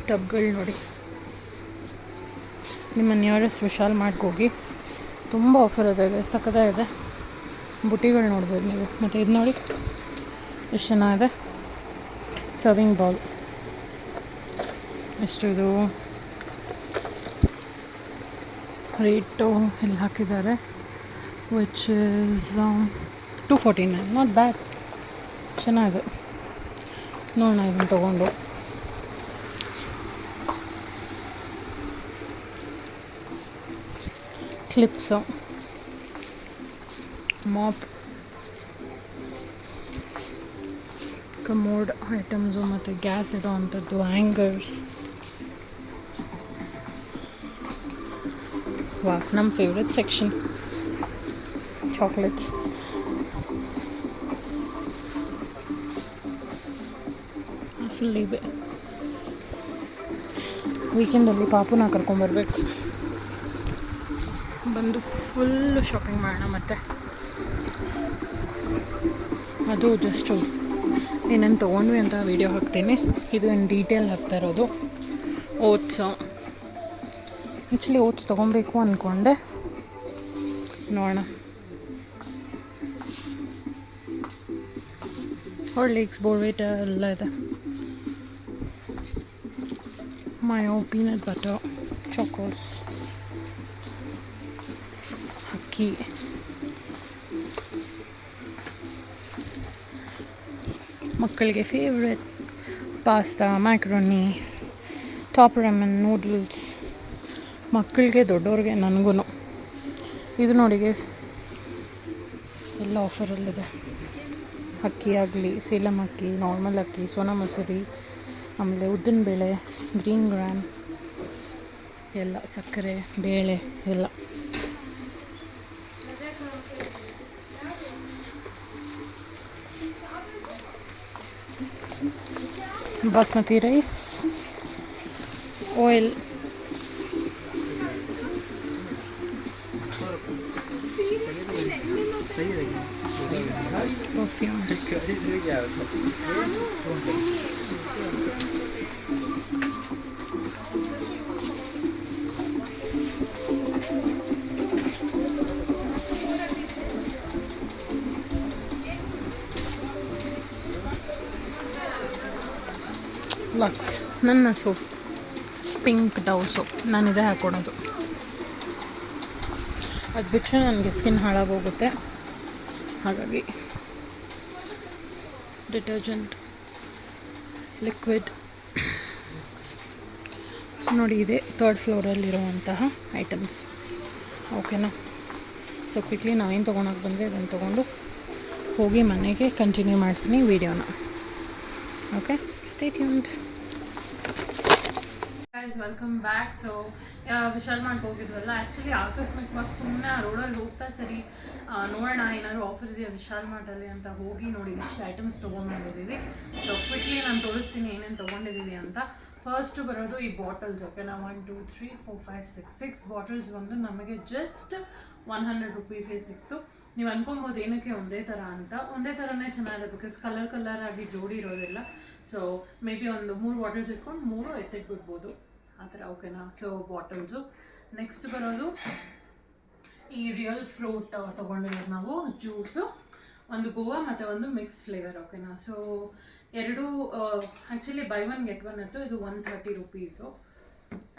ಟಬ್ಗಳು ನೋಡಿ. ನಿಮ್ಮ ನಿಯರೆಸ್ಟ್ ವಿಶಾಲ್ ಮಾರ್ಟ್ಗೆ ಹೋಗಿ, ತುಂಬ ಆಫರ್ ಇದೆ, ಸಕ್ಕತ್ತಾಗಿದೆ. ಬುಟ್ಟಿಗಳು ನೋಡ್ಬೋದು ನೀವು. ಮತ್ತು ಇದು ನೋಡಿ ಎಷ್ಟು ಚೆನ್ನಾಗಿದೆ, ಸರ್ವಿಂಗ್ ಬೌಲ್. ಎಷ್ಟು ಇದು ರೇಟು ಇಲ್ಲಿ ಹಾಕಿದ್ದಾರೆ, ವಿಚ್ ಈಸ್ 249, ನಾಟ್ ಬ್ಯಾಡ್, ಚೆನ್ನಾಗಿದೆ. ನೋಡೋಣ ಇದನ್ನು ತೊಗೊಂಡು. ಕ್ಲಿಪ್ಸು, ಮಾಪ್, ಕಮೋಡ್ ಐಟಮ್ಸು, ಮತ್ತು ಗ್ಯಾಸ್ ಇಡೋ ಅಂಥದ್ದು, ಹ್ಯಾಂಗರ್ಸ್. ನಮ್ಮ ಫೇವ್ರೆಟ್ ಸೆಕ್ಷನ್. ಚಾಕ್ಲೇಟ್ಸ್. ಫುಲ್ ಇವೆ. ವೀಕೆಂಡಲ್ಲಿ ಪಾಪುನ ಕರ್ಕೊಂಬರ್ಬೇಕು, ಬಂದು ಫುಲ್ಲು ಶಾಪಿಂಗ್ ಮಾಡೋಣ. ಮತ್ತು ಅದು ಜಸ್ಟು ಏನೇನು ತೊಗೊಂಡ್ವಿ ಅಂತ ವೀಡಿಯೋ ಹಾಕ್ತೀನಿ. ಇದು ಏನು ಡೀಟೇಲ್ ಹಾಕ್ತಾ ಇರೋದು. ಓಟ್ಸು ಆ್ಯಕ್ಚುಲಿ ಓಟ್ಸ್ ತೊಗೊಬೇಕು ಅಂದ್ಕೊಂಡೆ, ನೋಡೋಣ. ಹಾರ್ಲಿಕ್ಸ್, ಬೋರ್ನ್ವಿಟಾ ಎಲ್ಲ ಇದೆ. ಮಾಯೋ, ಪೀನಟ್ ಬಟರ್, ಚಾಕೋಸ್, ಅಕ್ಕಿ, ಮಕ್ಕಳಿಗೆ favourite pasta, macaroni, top ramen, noodles, ಮಕ್ಕಳಿಗೆ ದೊಡ್ಡವ್ರಿಗೆ ನನಗೂ. ಇದು ನೋಡಿ ಗೈಸ್, ಎಲ್ಲ ಆಫರಲ್ಲಿದೆ. ಅಕ್ಕಿ ಆಗಲಿ, ಸೇಲಂ ಅಕ್ಕಿ, ನಾರ್ಮಲ್ ಅಕ್ಕಿ, ಸೋನಾ ಮಸೂರಿ, ಆಮೇಲೆ ಉದ್ದಿನಬೇಳೆ, ಗ್ರೀನ್ ಗ್ರಾಮ್ ಎಲ್ಲ, ಸಕ್ಕರೆ, ಬೇಳೆ ಎಲ್ಲ. Basmati rice, oil, perfumes, Lux. ನನ್ನ ಸೋಪ್ ಪಿಂಕ್ ಡವ್ ಸೋಪ್, ನಾನಿದೆ ಹಾಕ್ಕೊಡೋದು. ಅದು ಬಿಟ್ಟರೆ ನನಗೆ ಸ್ಕಿನ್ ಹಾಳಾಗೋಗುತ್ತೆ, ಹಾಗಾಗಿ ಡಿಟರ್ಜೆಂಟ್, ಲಿಕ್ವಿಡ್. ಸೊ ನೋಡಿ, ಇದೆ 3rd ಫ್ಲೋರಲ್ಲಿರುವಂತಹ ಐಟಮ್ಸ್. ಓಕೆನಾ? ಸೊ ಕ್ವಿಕ್ಲಿ ನಾವೇನು ತೊಗೊಳಕ್ಕೆ ಬಂದರೆ ಅದನ್ನು ತೊಗೊಂಡು ಹೋಗಿ ಮನೆಗೆ ಕಂಟಿನ್ಯೂ ಮಾಡ್ತೀನಿ ವೀಡಿಯೋನ. Okay, stay tuned. Guys, welcome back. So Vishal ಮಾರ್ಟ್ಗೆ ಹೋಗಿದ್ವಲ್ಲ, actually ಆಕಸ್ಮಿಕವಾಗಿ ಸುಮ್ಮನೆ ಆ ರೋಡಲ್ಲಿ ಹೋಗ್ತಾ ಸರಿ ನೋಡೋಣ ಏನಾದ್ರು ಆಫರ್ ಇದೆಯಾ ವಿಶಾಲ್ ಮಾರ್ಟಲ್ಲಿ ಅಂತ ಹೋಗಿ ನೋಡಿ ಇಷ್ಟು ಐಟಮ್ಸ್ ತೊಗೊಂಡ್ಬಂದಿದ್ದೀವಿ. ಸೊ ಕ್ವಿಕ್ಲಿ ನಾನು ತೋರಿಸ್ತೀನಿ ಏನೇನು ತೊಗೊಂಡಿದ್ದೀವಿ ಅಂತ. ಫಸ್ಟು ಬರೋದು ಈ ಬಾಟಲ್ಸ್. ಓಕೆನಾ, 1 2 3 4 5 6 ಬಾಟಲ್ಸ್ ಬಂದು ನಮಗೆ ಜಸ್ಟ್ 100 ರುಪೀಸ್ಗೆ ಸಿಕ್ತು. ನೀವು ಅನ್ಕೊಬೋದು ಏನಕ್ಕೆ ಒಂದೇ ಥರ ಅಂತ. ಒಂದೇ ಥರನೇ ಚೆನ್ನಾಗಿದೆ, ಬಿಕಾಸ್ ಕಲರ್ ಆಗಿ ಜೋಡಿ ಇರೋದಿಲ್ಲ. ಸೊ ಮೇ ಬಿ ಒಂದು 3 ಬಾಟಲ್ಸ್ ಇಟ್ಕೊಂಡು 3 ಎತ್ತಿಟ್ಬಿಡ್ಬೋದು ಆ ಥರ. ಓಕೆನಾ? So bottles. ನೆಕ್ಸ್ಟ್ ಬರೋದು ಈ ರಿಯಲ್ ಫ್ರೂಟ್ ತೊಗೊಂಡಿರೋದು ನಾವು, ಜ್ಯೂಸು, ಒಂದು ಗೋವಾ ಮತ್ತು ಒಂದು ಮಿಕ್ಸ್ ಫ್ಲೇವರ್. ಓಕೆನಾ? ಸೊ ಎರಡು ಆ್ಯಕ್ಚುಲಿ ಬೈ 1 get 1 ಇತ್ತು. ಇದು 130 ರುಪೀಸು.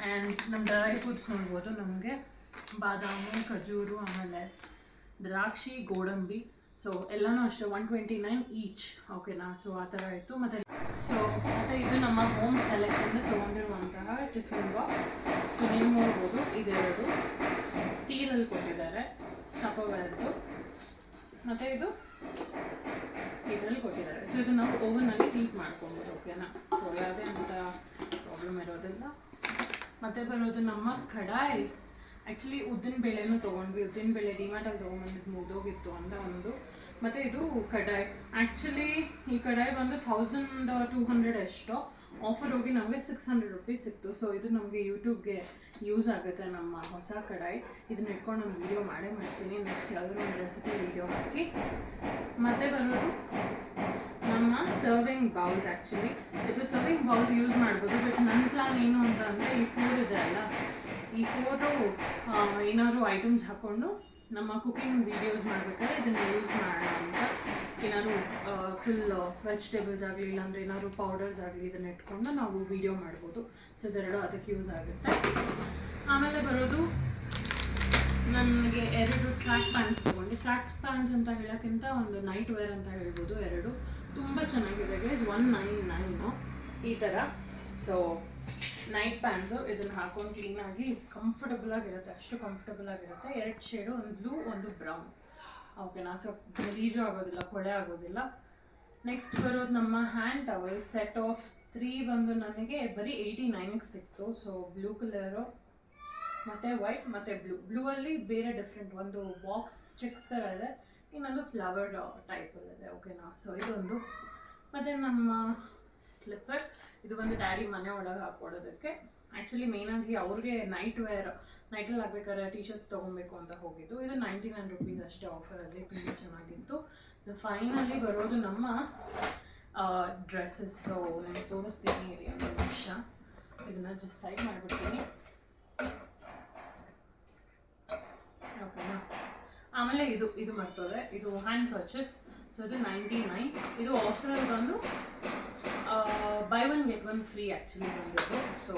ಆ್ಯಂಡ್ ನಮ್ಮ ಡ್ರೈ ಫ್ರೂಟ್ಸ್ ನೋಡ್ಬೋದು, ನಮಗೆ ಬಾದಾಮು, ಖಜೂರು, ಆಮೇಲೆ ದ್ರಾಕ್ಷಿ, ಗೋಡಂಬಿ. ಸೊ ಎಲ್ಲನೂ ಅಷ್ಟೇ 129 ಈಚ್. ಓಕೆನಾ? ಸೊ ಆ ಥರ ಇತ್ತು. ಮತ್ತು ಇದು ನಮ್ಮ ಹೋಮ್ ಸೆಲೆಕ್ಟಿಂದ ತೊಗೊಂಡಿರುವಂತಹ ಟಿಫಿನ್ ಬಾಕ್ಸ್. ಸೊ ನೀವು ನೋಡ್ಬೋದು, ಇದೆರಡು ಸ್ಟೀಲಲ್ಲಿ ಕೊಟ್ಟಿದ್ದಾರೆ, ಟಪರ್ವೇರ್ದು. ಮತ್ತು ಇದು ಇದರಲ್ಲಿ ಕೊಟ್ಟಿದ್ದಾರೆ. ಸೊ ಇದು ನಾವು ಓವನಲ್ಲಿ ಹೀಟ್ ಮಾಡ್ಕೊಬೋದು. ಓಕೆನಾ? ಸೊ ಯಾವುದೇ ಅಂತ ಪ್ರಾಬ್ಲಮ್ ಇರೋದಿಲ್ಲ. ಮತ್ತು ಬರೋದು ನಮ್ಮ ಕಡಾಯಿ. ಆ್ಯಕ್ಚುಲಿ ಉದ್ದಿನಬೇಳೆನೂ ತೊಗೊಂಡ್ವಿ. ಉದ್ದಿನಬೇಳೆ ಡಿಮಾರ್ಟಲ್ಲಿ ತೊಗೊಂಡ್ಬಂದಿದ್ದು ಮುಗ್ದೋಗಿತ್ತು ಅಂತ ಒಂದು. ಮತ್ತು ಇದು ಕಡಾಯಿ. ಆ್ಯಕ್ಚುಲಿ ಈ ಕಡಾಯಿ ಬಂದು 1200 ಎಷ್ಟೋ, ಆಫರ್ ಹೋಗಿ ನಮಗೆ 600 ರುಪೀಸ್ ಸಿಕ್ತು. ಸೊ ಇದು ನಮಗೆ ಯೂಟ್ಯೂಬ್ಗೆ ಯೂಸ್ ಆಗುತ್ತೆ, ನಮ್ಮ ಹೊಸ ಕಡಾಯಿ. ಇದನ್ನ ಇಟ್ಕೊಂಡು ಒಂದು ವೀಡಿಯೋ ಮಾಡ್ತೀನಿ ನೆಕ್ಸ್ಟ್, ಯಾವುದಾದ್ರು ಒಂದು ರೆಸಿಪಿ ವೀಡಿಯೋ ಹಾಕಿ. ಮತ್ತು ಬರೋದು ನಮ್ಮ ಸರ್ವಿಂಗ್ ಬೌಲ್ಸ್. ಆ್ಯಕ್ಚುಲಿ ಇದು ಸರ್ವಿಂಗ್ ಬೌಲ್ಸ್ ಯೂಸ್ ಮಾಡ್ಬೋದು, ಬಟ್ ನನ್ನ ಪ್ಲಾನ್ ಏನು ಅಂತ ಅಂದರೆ ಈ 4 ಇದೆ ಅಲ್ಲ, ಈ 4 ಏನಾದ್ರು ಐಟಮ್ಸ್ ಹಾಕ್ಕೊಂಡು ನಮ್ಮ ಕುಕಿಂಗ್ ವೀಡಿಯೋಸ್ ಮಾಡ್ಬೇಕಾದ್ರೆ ಇದನ್ನು ಯೂಸ್ ಮಾಡೋಣ ಅಂತ. ಏನಾದ್ರು ಫುಲ್ ವೆಜಿಟೇಬಲ್ಸ್ ಆಗಲಿ, ಇಲ್ಲಾಂದರೆ ಏನಾದ್ರು ಪೌಡರ್ಸ್ ಆಗಲಿ, ಇದನ್ನು ಇಟ್ಕೊಂಡು ನಾವು ವೀಡಿಯೋ ಮಾಡ್ಬೋದು. ಸೊ ಇದೆರಡು ಅದಕ್ಕೆ ಯೂಸ್ ಆಗುತ್ತೆ. ಆಮೇಲೆ ಬರೋದು ನನಗೆ 2 ಟ್ರ್ಯಾಕ್ ಪ್ಯಾಂಟ್ಸ್ ತೊಗೊಂಡು. ಟ್ರ್ಯಾಕ್ ಪ್ಯಾಂಟ್ಸ್ ಅಂತ ಹೇಳೋಕ್ಕಿಂತ ಒಂದು ನೈಟ್ ವೇರ್ ಅಂತ ಹೇಳ್ಬೋದು. 2 ತುಂಬ ಚೆನ್ನಾಗಿದೆ ಗೈಸ್, 199 ಈ ಥರ. ಸೊ ನೈಟ್ ಪ್ಯಾಂಟ್ಸು, ಇದನ್ನು ಹಾಕೊಂಡು ಕ್ಲೀನಾಗಿ ಕಂಫರ್ಟಬಲ್ ಆಗಿರುತ್ತೆ, ಅಷ್ಟು ಕಂಫರ್ಟಬಲ್ ಆಗಿರುತ್ತೆ. 2 ಶೇಡು, ಒಂದು ಬ್ಲೂ, ಒಂದು ಬ್ರೌನ್. ಓಕೆನಾ? ಸೊ ಗಲೀಜು ಆಗೋದಿಲ್ಲ, ಕೊಳೆ ಆಗೋದಿಲ್ಲ. ನೆಕ್ಸ್ಟ್ ಬರೋದು ನಮ್ಮ ಹ್ಯಾಂಡ್ ಟವಲ್ ಸೆಟ್ ಆಫ್ 3 ಬಂದು ನನಗೆ ಬರೀ 89ಗೆ ಸಿಕ್ತು. ಸೊ ಬ್ಲೂ ಕಲರು, ಮತ್ತು ವೈಟ್ ಮತ್ತು ಬ್ಲೂ ಅಲ್ಲಿ ಬೇರೆ ಡಿಫ್ರೆಂಟ್, ಒಂದು ಬಾಕ್ಸ್ ಚೆಕ್ಸ್ ಥರ ಇದೆ, ಇನ್ನೊಂದು ಫ್ಲವರ್ ಟೈಪಲ್ಲಿದೆ. ಓಕೆನಾ, ಸೊ ಇದೊಂದು. ಮತ್ತು ನಮ್ಮ ಸ್ಲಿಪ್ಪರ್, ಇದು ಬಂದು ಡ್ಯಾಡಿ ಮನೆ ಒಳಗೆ ಹಾಕ್ಕೊಡೋದಕ್ಕೆ. ಆ್ಯಕ್ಚುಲಿ ಮೇಯ್ನಾಗಿ ಅವ್ರಿಗೆ ನೈಟಲ್ಲಿ ಆಗಬೇಕಾದ್ರೆ ಟೀ ಶರ್ಟ್ಸ್ ತೊಗೊಬೇಕು ಅಂತ ಹೋಗಿದ್ದು. ಇದು 99 ರುಪೀಸ್ ಅಷ್ಟೇ ಆಫರಲ್ಲಿ, ತುಂಬ ಚೆನ್ನಾಗಿತ್ತು. ಸೊ ಫೈನಲಿ ಬರೋದು ನಮ್ಮ ಡ್ರೆಸ್ಸಸ್. ಸೊ ನನಗೆ ತೋರಿಸ್ತೀನಿ ಇರಿ ಒಂದು ನಿಮಿಷ, ಇದನ್ನು ಜಸ್ಟ್ ಸೈಡ್ ಮಾಡಿಬಿಡ್ತೀನಿ. ಓಕೆನಾ, ಆಮೇಲೆ ಇದು ಬರ್ತದೆ, ಇದು ಹ್ಯಾಂಡ್ ಕರ್ಚಿಫ್. ಸೊ ಇದು 99. ಇದು ಆಫರಲ್ಲಿ ಬಂದು ಬೈ 1 get 1 ಫ್ರೀ ಆ್ಯಕ್ಚುಲಿ ಬಂದಿದ್ದು. ಸೊ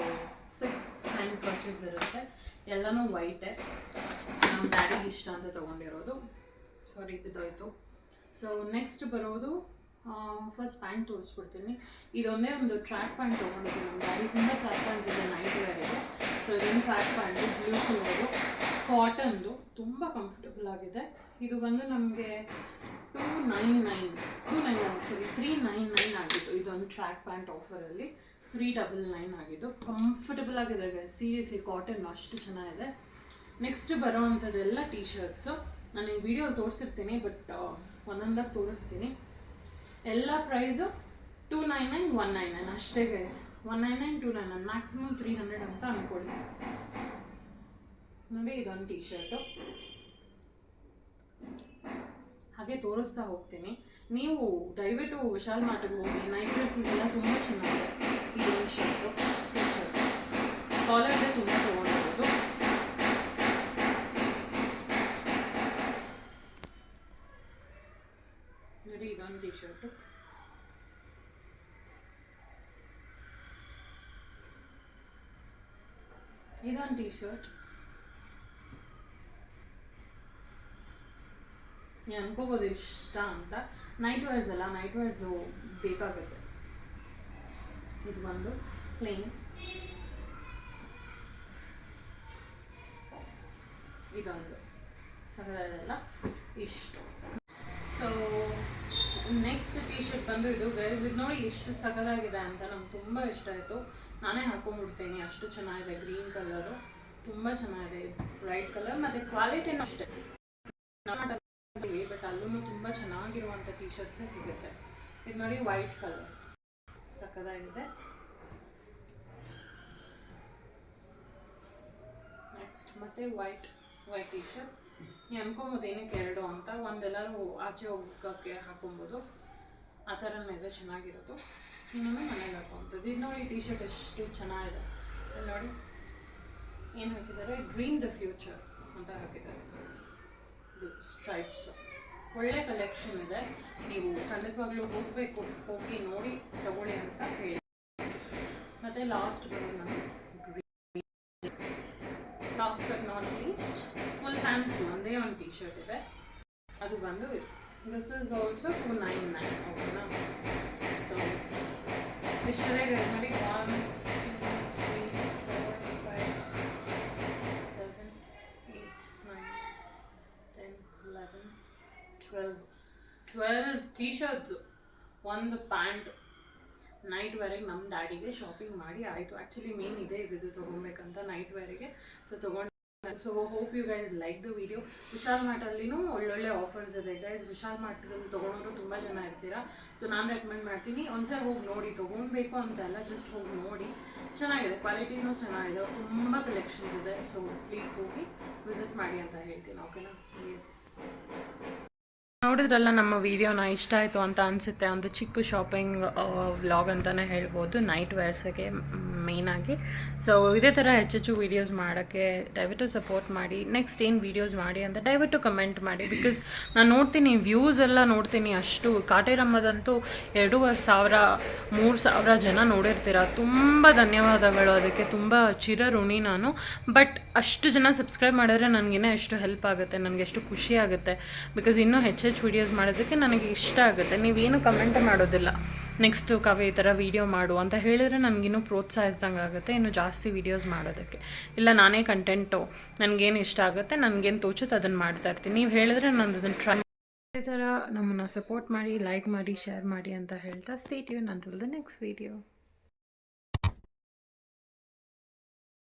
6 ಹ್ಯಾಂಡ್ ಕರ್ಚಿಫ್ಸ್ ಇರುತ್ತೆ, ಎಲ್ಲನೂ ವೈಟೇ. ಸೊ ನಮ್ಮ ಡ್ಯಾಡಿಗೆ ಇಷ್ಟ ಅಂತ ತೊಗೊಂಡಿರೋದು. ಸಾರಿ, ಇದೋಯ್ತು. ಸೊ ನೆಕ್ಸ್ಟ್ ಬರೋದು, ಫಸ್ಟ್ ಪ್ಯಾಂಟ್ ತೋರಿಸ್ಬಿಡ್ತೀನಿ. ಇದೊಂದೇ ಒಂದು ಟ್ರ್ಯಾಕ್ ಪ್ಯಾಂಟ್ ತೊಗೊಂಡಿದ್ದೀನಿ. ನಮ್ಮ ಡ್ಯಾಡಿ ತುಂಬ ಟ್ರ್ಯಾಕ್ ಪ್ಯಾಂಟ್ಸ್ ಇದೆ ನೈಟ್ ವೇರಿಗೆ. ಸೊ ಇದೊಂದು ಟ್ರ್ಯಾಕ್ ಪ್ಯಾಂಟು ಬ್ಲೂ ಕಲರು, ಕಾಟನ್ದು, ತುಂಬ ಕಂಫರ್ಟಬಲ್ ಆಗಿದೆ. ಇದು ಬಂದು ನಮಗೆ 399 ಆಗಿತ್ತು. ಇದೊಂದು ಟ್ರ್ಯಾಕ್ ಪ್ಯಾಂಟ್ ಆಫರಲ್ಲಿ 399 ಆಗಿದ್ದು. ಕಂಫರ್ಟಬಲ್ ಆಗಿದೆ ಸೀರಿಯಸ್ಲಿ, ಕಾಟನ್ ಅಷ್ಟು ಚೆನ್ನಾಗಿದೆ. ನೆಕ್ಸ್ಟ್ ಬರೋ ಅಂಥದ್ದೆಲ್ಲ ಟೀ ಶರ್ಟ್ಸು. ನಾನು ಈ ವಿಡಿಯೋಲಿ ತೋರಿಸಿರ್ತೀನಿ, ಬಟ್ ಒಂದೊಂದಾಗಿ ತೋರಿಸ್ತೀನಿ. ಎಲ್ಲ ಪ್ರೈಸು 299, 199 ಅಷ್ಟೇ ಗೈಸ್. 199, 299, ಮ್ಯಾಕ್ಸಿಮಮ್ 300 ಅಂತ ಅಂದ್ಕೊಳ್ಳಿ. ನೋಡಿ, ಇದೊಂದು ಟೀ ಶರ್ಟು. ಹಾಗೆ ತೋರಿಸ್ತಾ ಹೋಗ್ತೀನಿ. ನೀವು ದಯವಿಟ್ಟು ವಿಶಾಲ್ ಮಾರ್ಟ್ಗೆ ಹೋಗಿ, ನೈಟ್ ಡ್ರೆಸ್ಸಸ್ ಎಲ್ಲ ತುಂಬ ಚೆನ್ನಾಗಿದೆ. ಇದೊಂದು ಶರ್ಟು, ಟೀ ಶರ್ಟ್, ಕಾಲರ್ಗೆ ತುಂಬ ತೊಗೊಂಡಿರೋದು. ನೋಡಿ, ಇದೊಂದು ಟೀ ಶರ್ಟು. ಇದೊಂದು ಟೀ ಶರ್ಟ್. ನೀವು ಅನ್ಕೋಬೋದು ಇಷ್ಟ ಅಂತ. ನೈಟ್ ವೇರ್ಸ್ ಅಲ್ಲ, ನೈಟ್ ವೇರ್ಸು ಬೇಕಾಗುತ್ತೆ. ಇದು ಬಂದು ಪ್ಲೇನ್. ಇದೊಂದು ಸಗದಲ್ಲ ಇಷ್ಟು. ಸೊ ನೆಕ್ಸ್ಟ್ ಟೀ ಶರ್ಟ್ ಬಂದು ಇದು ಗೈಸ್. ಇದು ನೋಡಿ ಎಷ್ಟು ಸಗದಾಗಿದೆ ಅಂತ, ನಮ್ಗೆ ತುಂಬ ಇಷ್ಟ ಆಯಿತು. ನಾನೇ ಹಾಕೊಂಡ್ಬಿಡ್ತೀನಿ, ಅಷ್ಟು ಚೆನ್ನಾಗಿದೆ. ಗ್ರೀನ್ ಕಲರು ತುಂಬ ಚೆನ್ನಾಗಿದೆ, ಬ್ರೈಟ್ ಕಲರ್. ಮತ್ತು ಕ್ವಾಲಿಟಿನೂ ಅಷ್ಟೇ, ಬಟ್ ಅಲ್ಲೂ ತುಂಬ ಚೆನ್ನಾಗಿರುವಂಥ ಟೀ ಶರ್ಟ್ಸೇ ಸಿಗುತ್ತೆ. ಇದು ನೋಡಿ, ವೈಟ್ ಕಲರ್ ಸಕ್ಕದಾಗಿದೆ. ನೆಕ್ಸ್ಟ್ ಮತ್ತೆ ವೈಟ್ ಟೀ ಶರ್ಟ್. ನೀವು ಅನ್ಕೊಬೋದು ಏನಕ್ಕೆ ಎರಡು ಅಂತ, ಒಂದೆಲ್ಲರೂ ಆಚೆ ಹೋಗೋಕ್ಕೆ ಹಾಕೊಬೋದು, ಆ ಥರನೇ ಇದೆ ಚೆನ್ನಾಗಿರೋದು. ಇನ್ನೊಂದು ಮನೇಲಿ ಹಾಕೊಂಥದ್ದು. ಇದು ನೋಡಿ, ಟೀ ಶರ್ಟ್ ಎಷ್ಟು ಚೆನ್ನಾಗಿದೆ. ಇಲ್ಲಿ ನೋಡಿ ಏನು ಹಾಕಿದ್ದಾರೆ, ಡ್ರೀಮ್ ದ ಫ್ಯೂಚರ್ ಅಂತ ಹಾಕಿದ್ದಾರೆ. ಇದು ಸ್ಟ್ರೈಪ್ಸ್, ಒಳ್ಳೆ ಕಲೆಕ್ಷನ್ ಇದೆ. ನೀವು ಖಂಡಿತವಾಗ್ಲೂ ಹೋಗಿ ನೋಡಿ ತಗೊಳ್ಳಿ ಅಂತ ಹೇಳಿ. ಮತ್ತು ಲಾಸ್ಟ್ ಬರೋದು ನಾನು last but not least, full hands ಒಂದೇ ಒಂದು ಟೀ ಶರ್ಟ್ ಇದೆ. ಅದು ಬಂದು ಇದು, ದಿಸ್ ಇಸ್ ಆಲ್ಸೋ 299. ಓಕೆನಾ, ಸೊ ಇಷ್ಟದೇ ನೋಡಿ. 1 2 3 4 5 6 7 8 9 10 11 12 ಟೀ ಶರ್ಟ್ಸು, ಒಂದು ಪ್ಯಾಂಟ್. ನೈಟ್ ವೇರಿಗೆ ನಮ್ಮ ಡ್ಯಾಡಿಗೆ ಶಾಪಿಂಗ್ ಮಾಡಿ ಆಯಿತು. ಆ್ಯಕ್ಚುಲಿ ಮೇನ್ ಇದೆ ಇದು ತೊಗೊಬೇಕಂತ ನೈಟ್ ವೇರಿಗೆ. ಸೊ ತೊಗೊಂಡು, so hope you guys like the video. Vishal ಮಾರ್ಟಲ್ಲಿನೂ ಒಳ್ಳೊಳ್ಳೆ ಆಫರ್ಸ್ ಇದೆ ಗೈಸ್. ವಿಶಾಲ್ ಮಾರ್ಟಲ್ಲಿ ತೊಗೊಳೋರು ತುಂಬ ಜನ ಇರ್ತೀರಾ. ಸೊ ನಾನು ರೆಕಮೆಂಡ್ ಮಾಡ್ತೀನಿ, ಒಂದ್ಸಲ ಹೋಗಿ ನೋಡಿ. ತೊಗೊಳ್ಬೇಕು ಅಂತಲ್ಲ, ಜಸ್ಟ್ ಹೋಗಿ ನೋಡಿ. ಚೆನ್ನಾಗಿದೆ, ಕ್ವಾಲಿಟಿನೂ ಚೆನ್ನಾಗಿದೆ, ತುಂಬ ಕಲೆಕ್ಷನ್ಸ್ ಇದೆ. ಸೊ ಪ್ಲೀಸ್ ಹೋಗಿ ವಿಸಿಟ್ ಮಾಡಿ ಅಂತ ಹೇಳ್ತೀನಿ. ಓಕೆನಾ, ಸೀರಿಯಸ್. ನೋಡಿದ್ರಲ್ಲ ನಮ್ಮ ವಿಡಿಯೋನ, ಇಷ್ಟ ಆಯಿತು ಅಂತ ಅನಿಸುತ್ತೆ. ಒಂದು ಚಿಕ್ಕ ಶಾಪಿಂಗ್ ವ್ಲಾಗ್ ಅಂತಲೇ ಹೇಳ್ಬೋದು, ನೈಟ್ ವೇರ್ಸಿಗೆ ಮೇಯ್ನಾಗಿ. ಸೊ ಇದೇ ಥರ ಹೆಚ್ಚೆಚ್ಚು ವೀಡಿಯೋಸ್ ಮಾಡೋಕ್ಕೆ ದಯವಿಟ್ಟು ಸಪೋರ್ಟ್ ಮಾಡಿ. ನೆಕ್ಸ್ಟ್ ಏನು ವೀಡಿಯೋಸ್ ಮಾಡಿ ಅಂತ ದಯವಿಟ್ಟು ಕಮೆಂಟ್ ಮಾಡಿ. ಬಿಕಾಸ್ ನಾನು ನೋಡ್ತೀನಿ, ವ್ಯೂಸ್ ಎಲ್ಲ ನೋಡ್ತೀನಿ. ಅಷ್ಟು ಕಾಟೇರಮ್ಮದಂತೂ 2,500 3,000 ಜನ ನೋಡಿರ್ತೀರ. ತುಂಬ ಧನ್ಯವಾದಗಳು, ಅದಕ್ಕೆ ತುಂಬ ಚಿರಋಣಿ ನಾನು. ಬಟ್ ಅಷ್ಟು ಜನ ಸಬ್ಸ್ಕ್ರೈಬ್ ಮಾಡಿದ್ರೆ ನನಗೇನೆ ಎಷ್ಟು ಹೆಲ್ಪ್ ಆಗುತ್ತೆ, ನನಗೆ ಎಷ್ಟು ಖುಷಿ ಆಗುತ್ತೆ. ಬಿಕಾಸ್ ಇನ್ನೂ ಹೆಚ್ಚೆಚ್ಚು ವೀಡಿಯೋಸ್ ಮಾಡೋದಕ್ಕೆ ನನಗೆ ಇಷ್ಟ ಆಗುತ್ತೆ. ನೀವೇನು ಕಮೆಂಟ್ ಮಾಡೋದಿಲ್ಲ, ನೆಕ್ಸ್ಟು ಕಾವ್ಯ ಈ ಥರ ವೀಡಿಯೋ ಮಾಡು ಅಂತ ಹೇಳಿದರೆ ನನಗಿನ್ನೂ ಪ್ರೋತ್ಸಾಹಿಸ್ದಂಗೆ ಆಗುತ್ತೆ ಇನ್ನೂ ಜಾಸ್ತಿ ವೀಡಿಯೋಸ್ ಮಾಡೋದಕ್ಕೆ. ಇಲ್ಲ ನಾನೇ ಕಂಟೆಂಟು ನನಗೇನು ಇಷ್ಟ ಆಗುತ್ತೆ, ನನಗೇನು ತೋಚುತ್ತೆ ಅದನ್ನು ಮಾಡ್ತಾಯಿರ್ತೀನಿ. ನೀವು ಹೇಳಿದ್ರೆ ನಾನು ಅದನ್ನು ಟ್ರೈ ಈ ಥರ ನಮ್ಮನ್ನು ಸಪೋರ್ಟ್ ಮಾಡಿ, ಲೈಕ್ ಮಾಡಿ, ಶೇರ್ ಮಾಡಿ ಅಂತ ಹೇಳ್ತಾ stay tune until the next video.